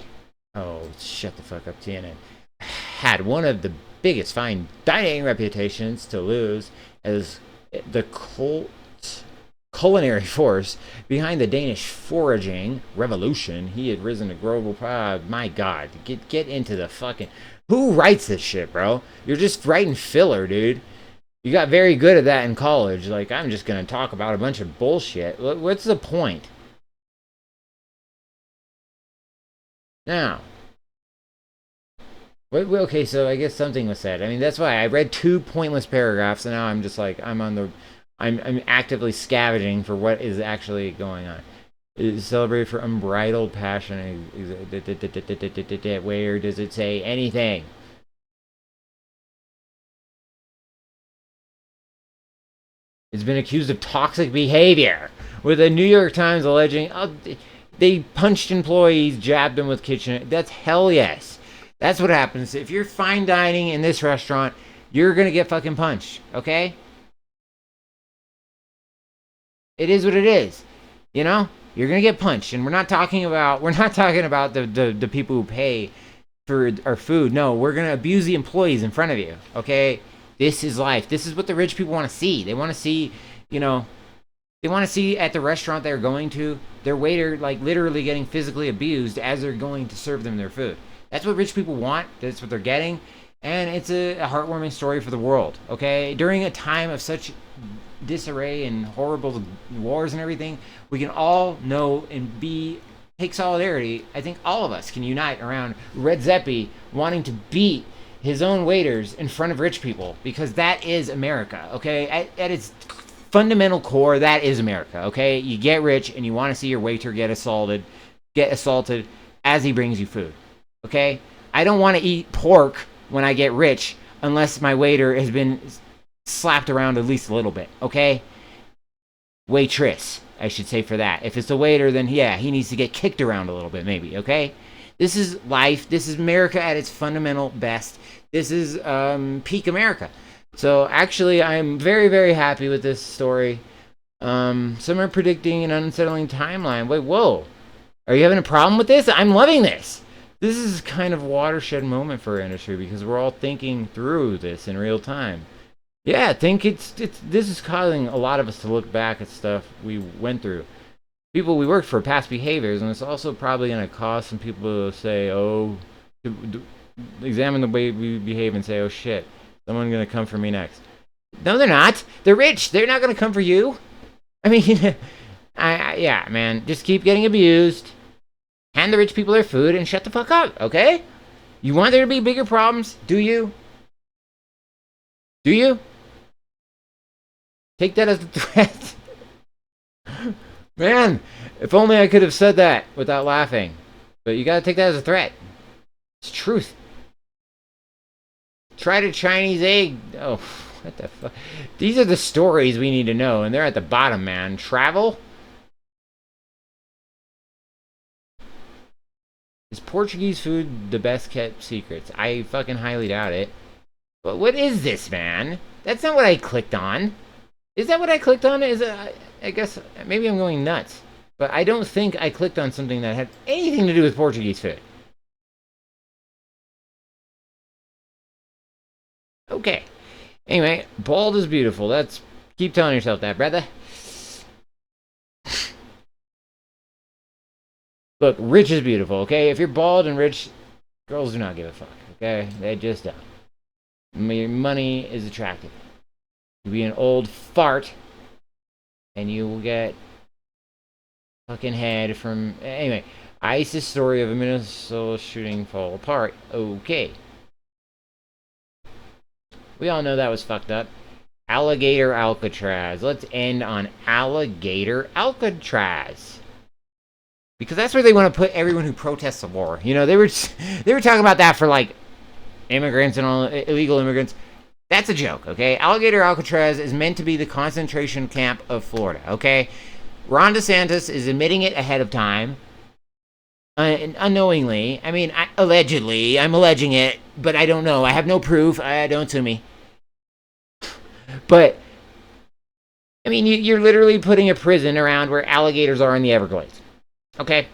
Oh, shut the fuck up, TNN. Had one of the biggest fine dining reputations to lose as the culinary force behind the Danish foraging revolution. He had risen to global pride. My God, get into the fucking... Who writes this shit, bro? You're just writing filler, dude. You got very good at that in college. Like, I'm just gonna talk about a bunch of bullshit. What's the point? Now, okay, so I guess something was said. I mean, that's why I read 2 pointless paragraphs, and now I'm just like, I'm actively scavenging for what is actually going on. Is celebrated for unbridled passion. Where does it say anything? It's been accused of toxic behavior, with the New York Times alleging they punched employees, jabbed them with kitchen. That's hell yes. That's what happens. If you're fine dining in this restaurant, you're going to get fucking punched, okay? It is what it is. You know? You're going to get punched. And we're not talking about the people who pay for our food. No, we're going to abuse the employees in front of you, okay? This is life. This is what the rich people want to see. They want to see, you know, they want to see at the restaurant they're going to, their waiter, like, literally getting physically abused as they're going to serve them their food. That's what rich people want. That's what they're getting. And it's a heartwarming story for the world, okay? During a time of such disarray and horrible wars and everything, we can all know and take solidarity. I think all of us can unite around Redzepi wanting to beat his own waiters in front of rich people, because that is America, okay? At its fundamental core, that is America, okay? You get rich and you want to see your waiter get assaulted as he brings you food, okay? I don't want to eat pork when I get rich unless my waiter has been slapped around at least a little bit, okay? Waitress, I should say for that. If it's a waiter, then yeah, he needs to get kicked around a little bit maybe, okay? This is life. This is America at its fundamental best. This is peak America. So actually, I'm very, very happy with this story. Some are predicting an unsettling timeline. Wait, whoa. Are you having a problem with this? I'm loving this. This is kind of a watershed moment for our industry because we're all thinking through this in real time. Yeah, I think this is causing a lot of us to look back at stuff we went through. People we worked for past behaviors, and it's also probably going to cause some people to say, examine the way we behave and say, oh shit, someone's going to come for me next. No, they're not. They're rich. They're not going to come for you. I mean, yeah, man, just keep getting abused. Hand the rich people their food and shut the fuck up, okay? You want there to be bigger problems? Do you? Do you? Take that as a threat. Man, if only I could have said that without laughing. But you gotta take that as a threat. It's truth. Try the Chinese egg. Oh, what the fuck? These are the stories we need to know, and they're at the bottom, man. Travel? Is Portuguese food the best kept secrets? I fucking highly doubt it. But what is this, man? That's not what I clicked on. Is that what I clicked on? I guess maybe I'm going nuts. But I don't think I clicked on something that had anything to do with Portuguese food. Okay. Anyway, bald is beautiful. Keep telling yourself that, brother. Look, rich is beautiful, okay? If you're bald and rich, girls do not give a fuck, okay? They just don't. Your money is attractive. You'll be an old fart, and you will get fucking head from... Anyway, ISIS story of a Minnesota shooting fall apart. Okay. We all know that was fucked up. Alligator Alcatraz. Let's end on Alligator Alcatraz. because that's where they want to put everyone who protests the war. You know, they were talking about that for like immigrants and all illegal immigrants. That's a joke, okay? Alligator Alcatraz is meant to be the concentration camp of Florida, okay? Ron DeSantis is admitting it ahead of time, unknowingly. I mean, allegedly. I'm alleging it, but I don't know. I have no proof. Don't sue me. But, I mean, you're literally putting a prison around where alligators are in the Everglades, okay?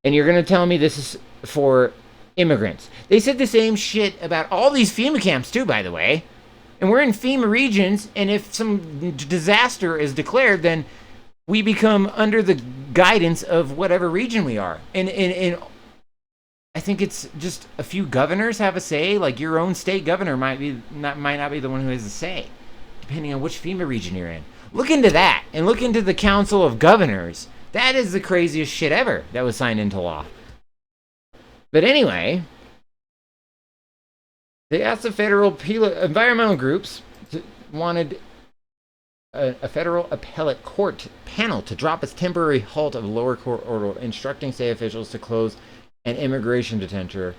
And you're going to tell me this is for immigrants. They said the same shit about all these FEMA camps, too, by the way. And we're in FEMA regions, and if some disaster is declared, then we become under the guidance of whatever region we are. And I think it's just a few governors have a say. Like your own state governor might not be the one who has a say, depending on which FEMA region you're in. Look into that, and look into the Council of Governors. That is the craziest shit ever that was signed into law. But anyway, they asked the federal environmental groups wanted a federal appellate court panel to drop its temporary halt of lower court order instructing state officials to close an immigration detention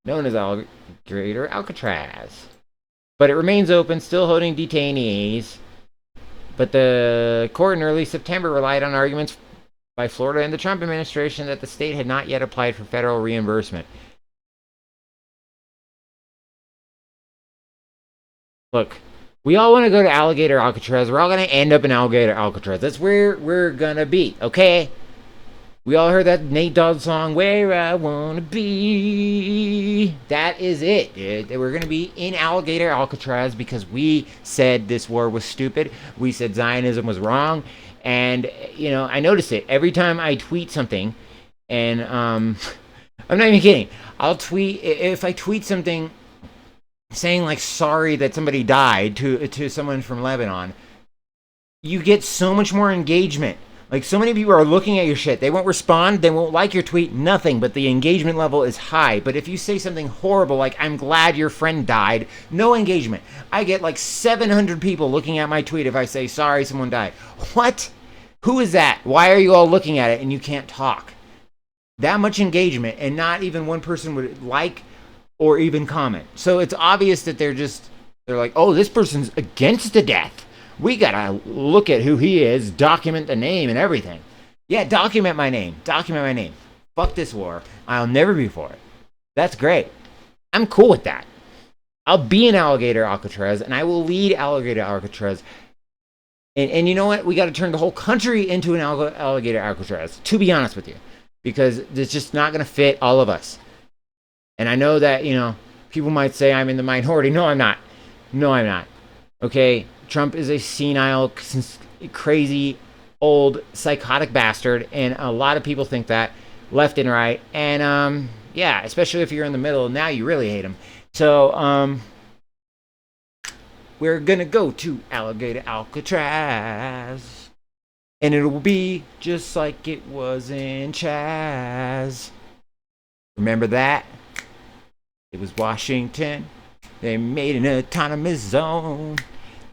known as Alligator Alcatraz. But it remains open, still holding detainees. But the court in early September relied on arguments by Florida and the Trump administration that the state had not yet applied for federal reimbursement. Look, we all want to go to Alligator Alcatraz. We're all going to end up in Alligator Alcatraz. That's where we're going to be, okay? We all heard that Nate Dogg song, Where I Want to Be. That is it, dude. We're going to be in Alligator Alcatraz because we said this war was stupid. We said Zionism was wrong. And, you know, I notice it every time I tweet something. And I'm not even kidding. I'll tweet, if I tweet something saying like sorry that somebody died to someone from Lebanon, you get so much more engagement. Like so many people are looking at your shit. They won't respond, they won't like your tweet, nothing, but the engagement level is high. But if you say something horrible like I'm glad your friend died, no engagement. I get like 700 people looking at my tweet if I say sorry someone died. What? Who is that? Why are you all looking at it and you can't talk? That much engagement and not even one person would like or even comment. So it's obvious that they're like, oh, this person's against the death. We gotta look at who he is, document the name and everything. Yeah, document my name. Document my name. Fuck this war. I'll never be for it. That's great. I'm cool with that. I'll be in Alligator Alcatraz and I will lead Alligator Alcatraz. And you know what? We gotta turn the whole country into an Alligator Alcatraz, to be honest with you. Because it's just not gonna fit all of us. And I know that, you know, people might say I'm in the minority. No, I'm not. No, I'm not. Okay? Trump is a senile, crazy, old, psychotic bastard. And a lot of people think that, left and right. And, yeah, especially if you're in the middle. Now you really hate him. So, we're going to go to Alligator Alcatraz. And it will be just like it was in Chaz. Remember that? It was Washington. They made an autonomous zone.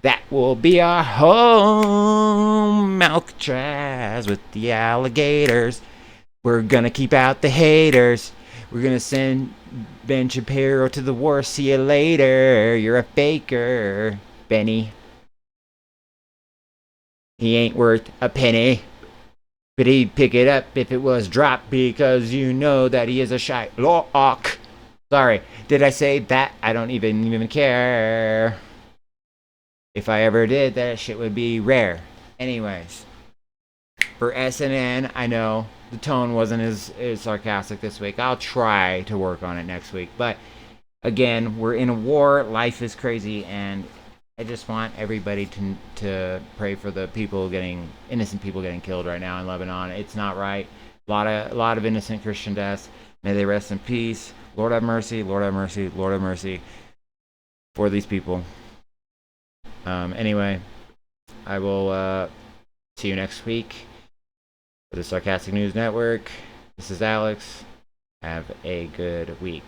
That will be our home, Alcatraz, with the alligators. We're gonna keep out the haters. We're gonna send Ben Shapiro to the war. See you later. You're a faker, Benny. He ain't worth a penny. But he'd pick it up if it was dropped because you know that he is a Shylock. Sorry, did I say that? I don't even care. If I ever did, that shit would be rare. Anyways, for SNN, I know the tone wasn't as sarcastic this week. I'll try to work on it next week. But again, we're in a war. Life is crazy, and I just want everybody to pray for the innocent people getting killed right now in Lebanon. It's not right. A lot of innocent Christian deaths. May they rest in peace. Lord have mercy, Lord have mercy, Lord have mercy for these people. Anyway, I will see you next week for the Sarcastic News Network. This is Alex. Have a good week.